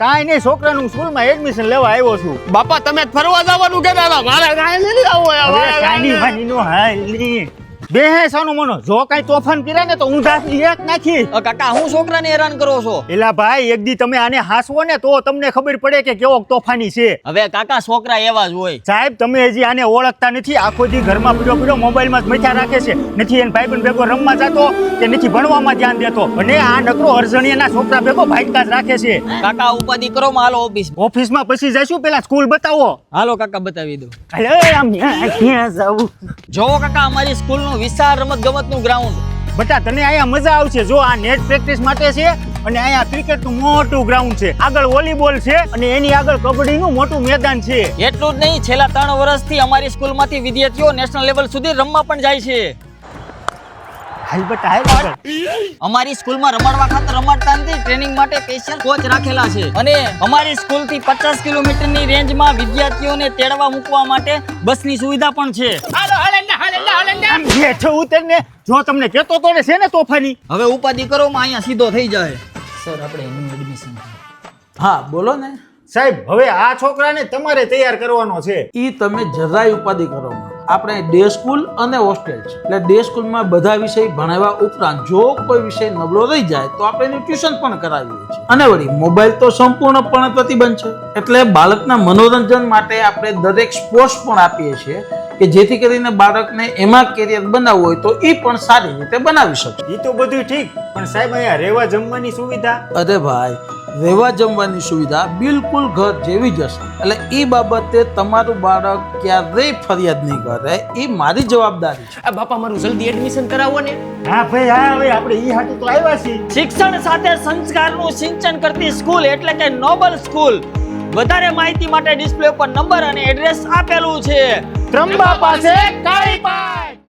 કાંઈ નહીં, છોકરાનું સ્કૂલમાં એડમિશન લેવા આવ્યો છું. બાપા તમે ફરવા જવાનું કહેતા હતા, મારે કાંઈ નથી હવે આવું. કાંઈ વાણીનું હાલ નહીં. બે હે સાનો મનો, જો કાંઈ તોફાન કર્યા ને તો ઊંધા એક નાખી. કાકા હું છોકરાને હેરાન કરો છો? એલા ભાઈ, એક દી તમે આને હાંસવો ને તો તમને ખબર પડે કે કેવો તોફાની છે. હવે કાકા છોકરા એવા જ હોય. સાહેબ, તમે હજી આને ઓળખતા નથી. આખો દી ઘરમાં પડ્યો મોબાઈલમાં જ મથ્યા રાખે છે. નથી એને ભાઈબંધ ભેગો રમવા જતો કે નથી ભણવામાં ધ્યાન દેતો, અને આ નકરો અર્જણીયાના છોકરા ભેગો ભાઈકા જ રાખે છે. કાકા ઉપાધિ કરો માં, હાલો ઓફિસ. ઓફિસમાં પછી જઈશું, પેલા સ્કૂલ બતાવો. હાલો કાકા બતાવી દો. અરે આમ ક્યાં જાવું? જોવો કાકા અમારી સ્કૂલનું વિશાળ રમતગમતનું ગ્રાઉન્ડ. બટા, તને અહીંયા મજા આવશે. જો આ નેટ પ્રેક્ટિસ માટે છે, અને અહીંયા ક્રિકેટનું મોટું ગ્રાઉન્ડ છે, આગળ વોલીબોલ છે, અને એની આગળ કબડ્ડીનું મોટું મેદાન છે. એટલું જ નહીં, છેલ્લા 3 વર્ષથી અમારી સ્કૂલમાંથી વિદ્યાર્થીઓ નેશનલ લેવલ સુધી રમવા પણ જાય છે. હાલ બટા, હાલ આગળ. અમારી સ્કૂલમાં રમાડવા ખાતર રમાડતા નથી, ટ્રેનિંગ માટે સ્પેશિયલ કોચ રાખેલા છે. અને અમારી સ્કૂલથી 50 કિલોમીટરની રેન્જમાં વિદ્યાર્થીઓને તેડવા મૂકવા માટે બસની સુવિધા પણ છે. આમ બેઠો ઉતરને. જો તમને કહેતો તો ને છે ને તોફાની. હવે ઉપાધિ કરો માં, અહીંયા સીધો થઈ જાય. સર આપણે એનું એડમિશન. હા બોલો ને. સાહેબ, હવે આ છોકરાને તમારે તૈયાર કરવાનો છે. ઈ તમે જરાય ઉપાધિ કરો માં. આપણે ડે સ્કૂલ અને હોસ્ટેલ છે, એટલે ડે સ્કૂલમાં બધા વિષય ભણાવ્યા ઉપરાંત જો કોઈ વિષય નબળો રહી જાય તો આપણે એનું ટ્યુશન પણ કરાવીએ છીએ. અને વળી મોબાઈલ તો સંપૂર્ણપણે પ્રતિબંધ છે, એટલે બાળકના મનોરંજન માટે આપણે દરેક સ્પોર્ટ્સ પણ આપીએ છીએ કે જેથી કરીને બાળકને એમાં કેરિયર બનાવવું હોય તો એ પણ સારી રીતે બનાવી શકે. એ તો બધું ઠીક, પણ સાહેબ અહીંયા રહેવા જમવાની સુવિધા. અરે ભાઈ, રહેવા જમવાની સુવિધા બિલકુલ ઘર જેવી જ હશે, એટલે એ બાબતે તમારું બાળક ક્યારેય ફરિયાદ નહીં કરે, એ મારી જવાબદારી છે. બાપા મારું જલ્દી એડમિશન કરાવો ને. હા ભાઈ, હા, હવે આપણે ઈ હાટું તો આવ્યા છીએ. શિક્ષણ સાથે સંસ્કારનું સિંચન કરતી સ્કૂલ એટલે કે નોબલ સ્કૂલ. વધારે માહિતી માટે ડિસ્પ્લે ઉપર નંબર અને એડ્રેસ આપેલું છે. ત્રંબા પાસે કાળી પાઈ.